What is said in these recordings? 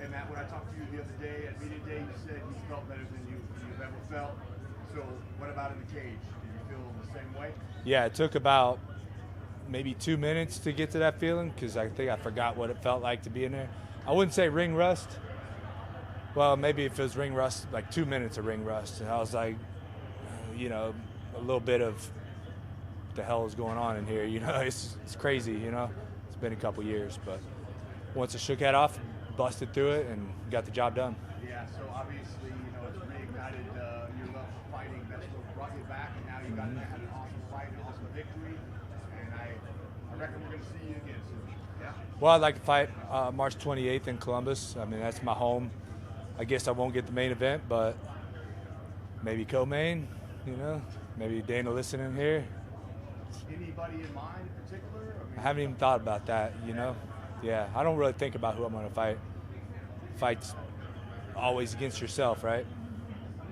And that when I talked to you the other day at media day, you said you felt better than you've ever felt. So what about in the cage? Did you feel the same way? Yeah, it took about maybe 2 minutes to get to that feeling because I think I forgot what it felt like to be in there. I wouldn't say ring rust. Well, maybe if it was ring rust, like 2 minutes of ring rust. And I was like, a little bit of what the hell is going on in here. It's crazy, It's been a couple years, but once I shook that off, busted through it and got the job done. Yeah, so obviously, it's reignited your love for fighting. That's what brought you back, and now you got had an awesome fight, an awesome victory, and I reckon we're going to see you again soon. Yeah. Well, I'd like to fight March 28th in Columbus. I mean, that's my home. I guess I won't get the main event, but maybe co-main, maybe Dana listening here. Anybody in mind in particular? I haven't even thought about that, Yeah, I don't really think about who I'm going to fight. Fight's always against yourself, right? So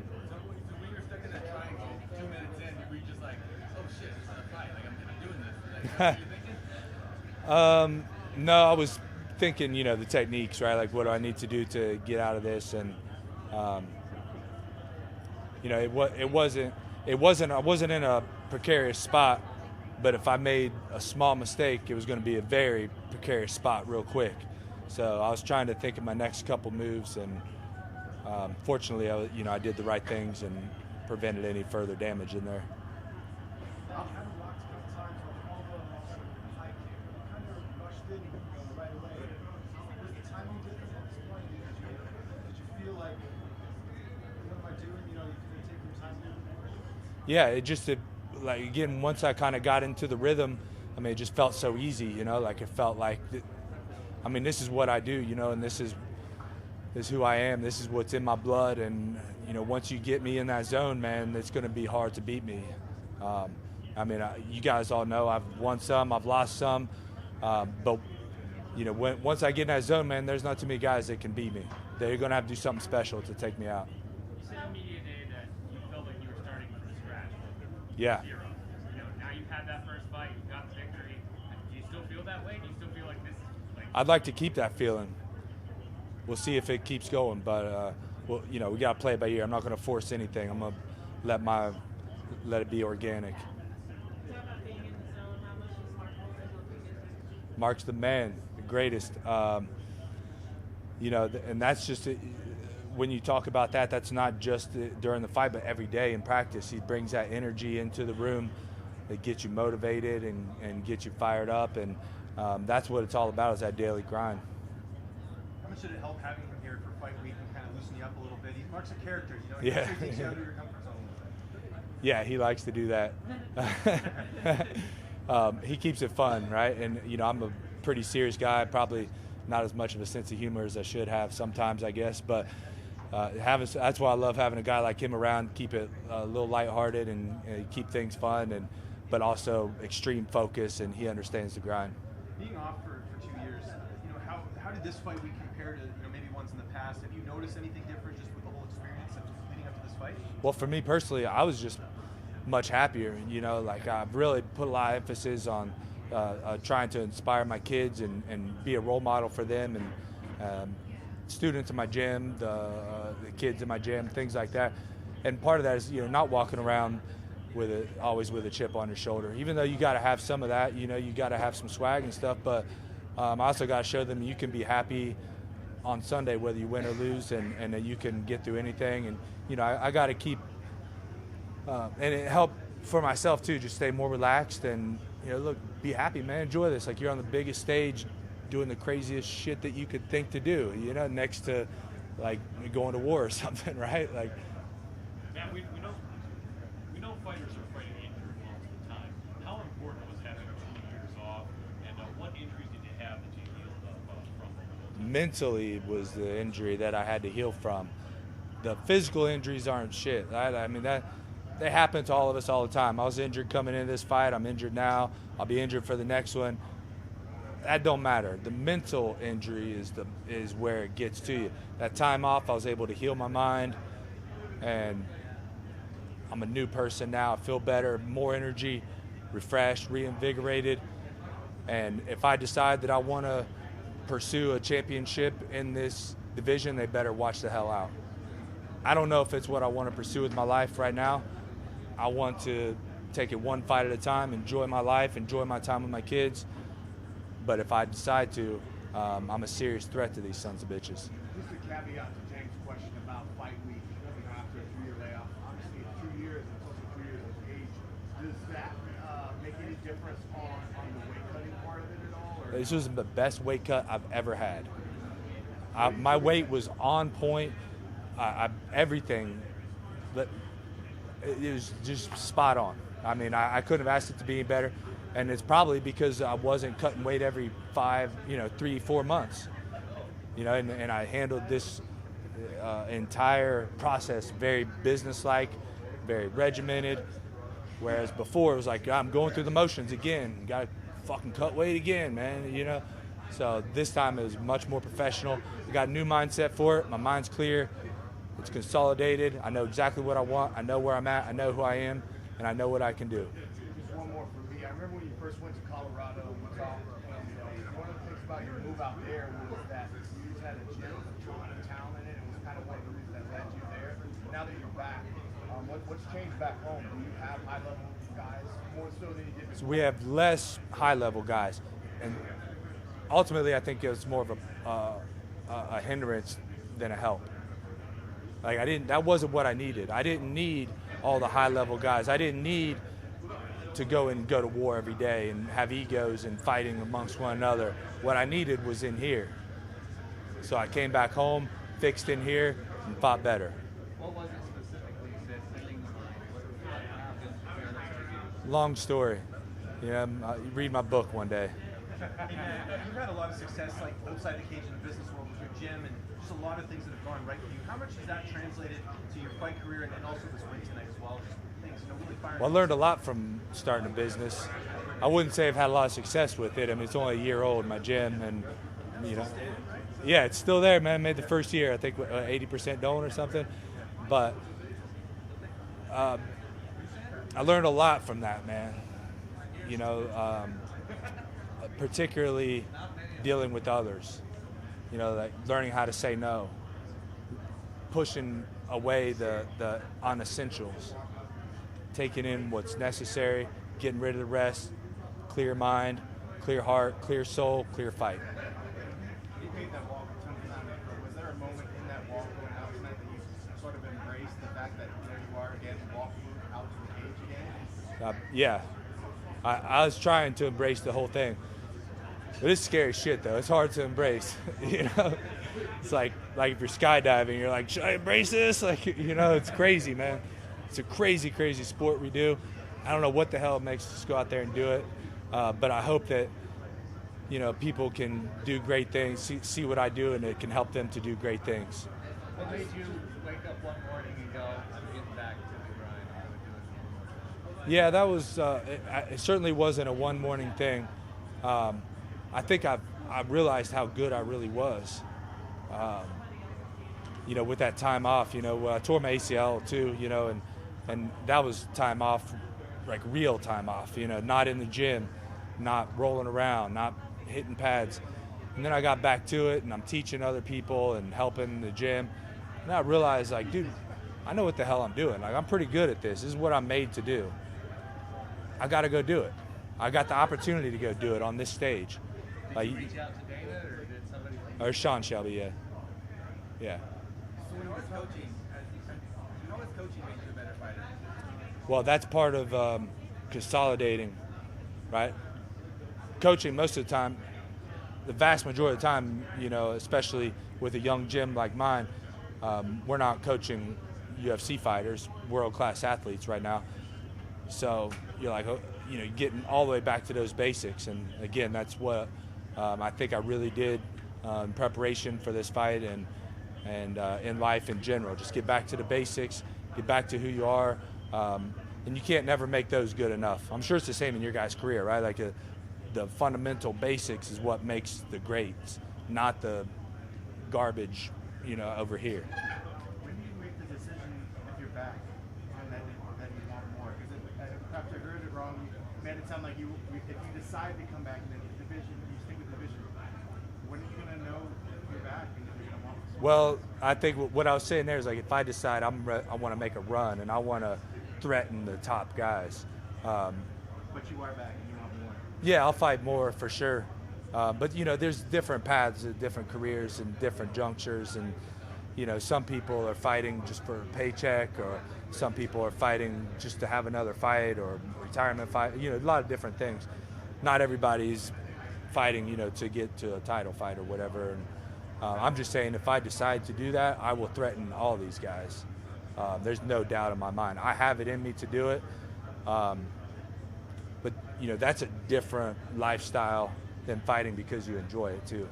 when you're stuck in that triangle, 2 minutes in, you reach just like, oh shit, it's not a fight. Like I'm doing this. Like, what you're thinking? No, I was thinking, the techniques, right? Like, what do I need to do to get out of this? And, I wasn't in a precarious spot, but if I made a small mistake, it was going to be a very precarious spot real quick. So I was trying to think of my next couple moves, and fortunately, I did the right things and prevented any further damage in there. Yeah, again, once I kind of got into the rhythm, it just felt so easy, like it felt like, this is what I do, and this is who I am. This is what's in my blood. And, once you get me in that zone, man, it's going to be hard to beat me. You guys all know I've won some, I've lost some. But, once I get in that zone, man, there's not too many guys that can beat me. They're going to have to do something special to take me out. You said in media day that you felt like you were starting from scratch. Yeah. Zero. Now you've had that first fight, you've got the victory. Do you still feel that way? Do you still feel like this is like... I'd like to keep that feeling. We'll see if it keeps going, but we got to play it by ear. I'm not going to force anything. I'm going to let it be organic. Talk about being in the zone. How much does Mark Wahlberg? Mark's the man, the greatest. And that's just when you talk about that, that's not just during the fight, but every day in practice. He brings that energy into the room that gets you motivated and gets you fired up, and that's what it's all about, is that daily grind. How much did it help having him here for fight week and kind of loosen you up a little bit? Mark's a character, Yeah. He takes you out of your comfort zone a little bit. Yeah, he likes to do that. He keeps it fun, right? And, I'm a pretty serious guy, probably not as much of a sense of humor as I should have sometimes, I guess. But that's why I love having a guy like him around, keep it a little lighthearted and keep things fun, but also extreme focus, and he understands the grind. Being off for 2 years, how did this fight week compare to maybe ones in the past? Have you noticed anything different just with the whole experience of leading up to this fight? Well, for me personally, I was just much happier. I've really put a lot of emphasis on trying to inspire my kids and be a role model for them, and students in my gym, the kids in my gym, things like that. And part of that is not walking around always with a chip on your shoulder. Even though you got to have some of that, you got to have some swag and stuff. But I also got to show them you can be happy on Sunday whether you win or lose, and that you can get through anything. And I got to keep, and it helped for myself too, just stay more relaxed and look, be happy, man. Enjoy this. Like, you're on the biggest stage, doing the craziest shit that you could think to do. Next to like going to war or something, right? Like, Matt, we know fighters are fighting injured most of the time. How important was having 2 years off, and what injuries did you have that you healed from? Mentally was the injury that I had to heal from. The physical injuries aren't shit. That they happen to all of us all the time. I was injured coming into this fight. I'm injured now. I'll be injured for the next one. That don't matter. The mental injury is where it gets to you. That time off, I was able to heal my mind, and I'm a new person now. I feel better, more energy, refreshed, reinvigorated. And if I decide that I want to pursue a championship in this division, they better watch the hell out. I don't know if it's what I want to pursue with my life right now. I want to take it one fight at a time, enjoy my life, enjoy my time with my kids. But if I decide to, I'm a serious threat to these sons of bitches. Just a caveat to James' question about fight week, after a 3-year layoff. Obviously, it's 2 years, it's also 2 years of age. Does that make any difference on the weight cutting part of it at all? Or? This was the best weight cut I've ever had. My weight was on point. Everything, but it was just spot on. I mean, I couldn't have asked it to be any better, and it's probably because I wasn't cutting weight every 3-4 months, and I handled this entire process very businesslike, very regimented, whereas before it was like, I'm going through the motions again, got to fucking cut weight again, man, So this time it was much more professional. I got a new mindset for it. My mind's clear. It's consolidated. I know exactly what I want. I know where I'm at. I know who I am, and I know what I can do. Just one more for me. I remember when you first went to Colorado and we talked, and one of the things about your move out there was that you just had a gym with a ton of talent in it. It was kind of one of the reasons that led you there. Now that you're back, what's changed back home? Do you have high-level guys more so than you did before? So we have less high-level guys, and ultimately I think it's more of a hindrance than a help. Like that wasn't what I needed. I didn't need all the high-level guys. I didn't need to go to war every day and have egos and fighting amongst one another. What I needed was in here. So I came back home, fixed in here, and fought better. What was it specifically that things Long story. Read my book one day. You've had a lot of success, like outside the cage in the business world with your gym, and just a lot of things that have gone right for you. How much has that translated to your fight career and also this win tonight as well? Just things, really firing. Well, I learned a lot from starting a business. I wouldn't say I've had a lot of success with it. I mean, it's only a year old, my gym, and yeah, it's still there, man. Made the first year, I think 80% don't or something, but I learned a lot from that, man. Particularly dealing with others, like learning how to say no, pushing away the unessentials, taking in what's necessary, getting rid of the rest, clear mind, clear heart, clear soul, clear fight. You made that walk a ton of times. Was there a moment in that walk going out tonight that you sort of embraced the fact that there you are again, walking out to the cage again? Yeah, I was trying to embrace the whole thing. But it's scary shit, though. It's hard to embrace, It's like if you're skydiving, you're like, should I embrace this? It's crazy, man. It's a crazy, crazy sport we do. I don't know what the hell it makes us go out there and do it. But I hope that, people can do great things, see what I do, and it can help them to do great things. What made you wake up one morning and go, I'm getting back to the grind, I'm going to do it? Yeah, that was, it certainly wasn't a one morning thing. I think I realized how good I really was. With that time off, I tore my ACL too, and that was time off, like real time off, not in the gym, not rolling around, not hitting pads. And then I got back to it, and I'm teaching other people and helping the gym. And I realized, like, dude, I know what the hell I'm doing. Like, I'm pretty good at this. This is what I'm made to do. I got to go do it. I got the opportunity to go do it on this stage. Did you reach out to Dana, or did somebody? Or Sean Shelby, yeah. Yeah. So when you were coaching, how has coaching made you a better fighter? Well, that's part of consolidating, right? Coaching most of the time, the vast majority of the time, especially with a young gym like mine, we're not coaching UFC fighters, world-class athletes right now. So you're like, getting all the way back to those basics. And again, that's what I think I really did in preparation for this fight and in life in general. Just get back to the basics, get back to who you are. And you can't never make those good enough. I'm sure it's the same in your guys' career, right? Like the fundamental basics is what makes the greats, not the garbage, over here. When do you make the decision if you're back and that you want more? Because perhaps I heard it wrong. You made it sound like if you decide to come back in the division, you stick with the division. When are you going to know if you're back and if you're going to want this? Well, I think what I was saying there is like if I decide I want to make a run and I want to threaten the top guys, But you are back and you want more. yeah, I'll fight more for sure. But there's different paths, different careers, and different junctures, and some people are fighting just for a paycheck, or some people are fighting just to have another fight or retirement fight. A lot of different things. Not everybody's fighting, to get to a title fight or whatever. And I'm just saying, if I decide to do that, I will threaten all these guys. There's no doubt in my mind. I have it in me to do it. But that's a different lifestyle than fighting because you enjoy it too.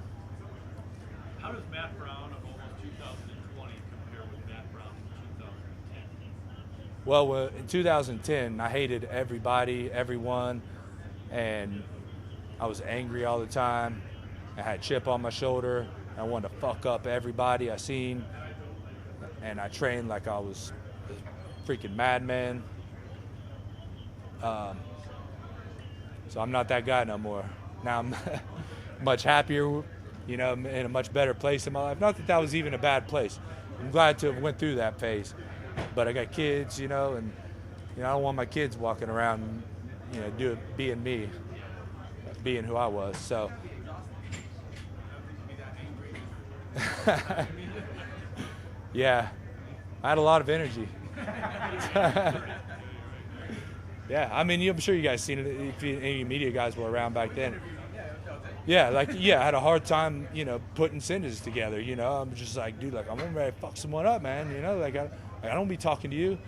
How does Matt Brown of almost 2020 compare with Matt Brown in 2010? Well, in 2010, I hated everybody, everyone, and I was angry all the time. I had a chip on my shoulder. I wanted to fuck up everybody I seen, and I trained like I was a freaking madman. So I'm not that guy no more. Now I'm much happier, in a much better place in my life. Not that that was even a bad place. I'm glad to have went through that phase. But I got kids, and I don't want my kids walking around, being me, being who I was. So yeah, I had a lot of energy. Yeah, I mean, I'm sure you guys seen it. If any media guys were around back then. Yeah, I had a hard time, putting sentences together. I'm just like, dude, like I'm ready to fuck someone up, man. I don't be talking to you.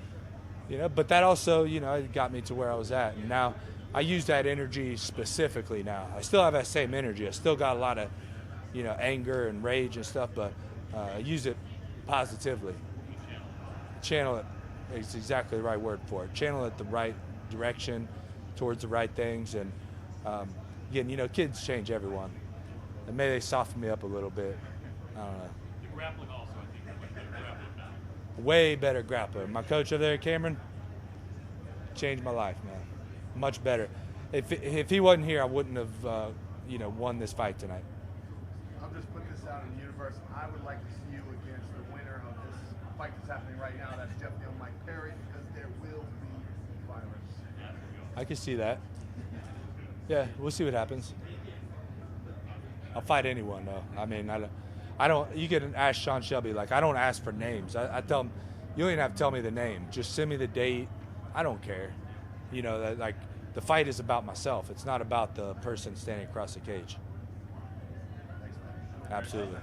But that also, it got me to where I was at, and now I use that energy specifically. Now I still have that same energy. I still got a lot of, anger and rage and stuff, but I use it positively. Channel it is exactly the right word for it. Channel it the right direction, towards the right things, and again, kids change everyone, and maybe they soften me up a little bit. I don't know. The grappling also, I think, you're much better grappler now. Way better grappler. My coach over there, Cameron, changed my life, man. Much better. If he wasn't here, I wouldn't have won this fight tonight. I'll just put this out in the universe. I would like to see you against the winner of this fight that's happening right now. That's Jeff Neal, Mike Perry, because there will be violence. I can see that. Yeah, we'll see what happens. I'll fight anyone, though. I mean, I don't. You can ask Sean Shelby. Like, I don't ask for names. I tell him, you don't even have to tell me the name. Just send me the date. I don't care. Like the fight is about myself. It's not about the person standing across the cage. Absolutely.